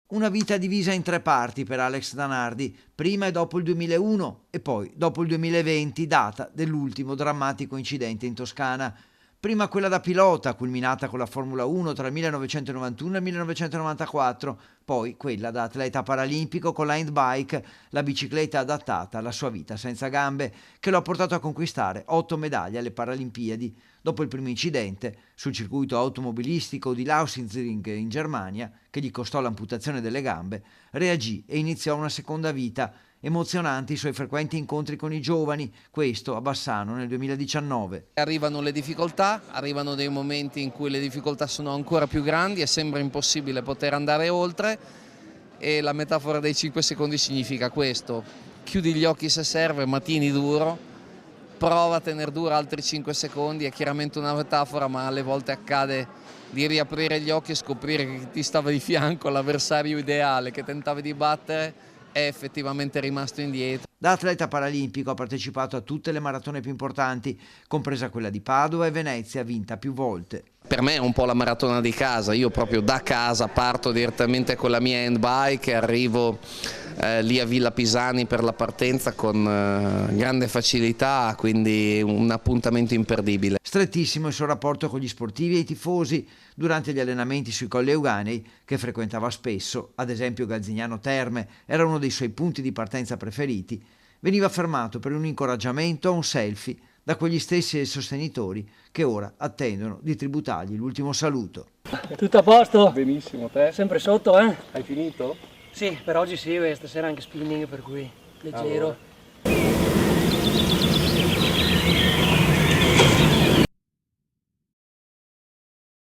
Una vita divisa in tre parti per Alex Danardi, prima e dopo il 2001 e poi dopo il 2020, data dell'ultimo drammatico incidente in Toscana. Prima quella da pilota, culminata con la Formula 1 tra il 1991 e il 1994, poi quella da atleta paralimpico con la handbike, la bicicletta adattata alla sua vita senza gambe, che lo ha portato a conquistare 8 medaglie alle Paralimpiadi. Dopo il primo incidente, sul circuito automobilistico di Lausitzring in Germania, che gli costò l'amputazione delle gambe, reagì e iniziò una seconda vita. Emozionanti i suoi frequenti incontri con i giovani, questo a Bassano nel 2019. Arrivano le difficoltà, arrivano dei momenti in cui le difficoltà sono ancora più grandi e sembra impossibile poter andare oltre, e la metafora dei 5 secondi significa questo: chiudi gli occhi se serve, ma tieni duro, prova a tenere duro altri 5 secondi, è chiaramente una metafora, ma alle volte accade di riaprire gli occhi e scoprire che chi ti stava di fianco, l'avversario ideale che tentavi di battere, è effettivamente rimasto indietro. Da atleta paralimpico ha partecipato a tutte le maratone più importanti, compresa quella di Padova e Venezia, vinta più volte. Per me è un po' la maratona di casa, io proprio da casa parto direttamente con la mia handbike e arrivo lì a Villa Pisani per la partenza con grande facilità, quindi un appuntamento imperdibile. Strettissimo il suo rapporto con gli sportivi e i tifosi durante gli allenamenti sui Colli Euganei, che frequentava spesso, ad esempio Galzignano Terme era uno dei suoi punti di partenza preferiti. Veniva fermato per un incoraggiamento o un selfie da quegli stessi sostenitori che ora attendono di tributargli l'ultimo saluto. Tutto a posto? Benissimo, te? Sempre sotto, eh? Hai finito? Sì, per oggi sì, stasera anche spinning, per cui leggero. Allora.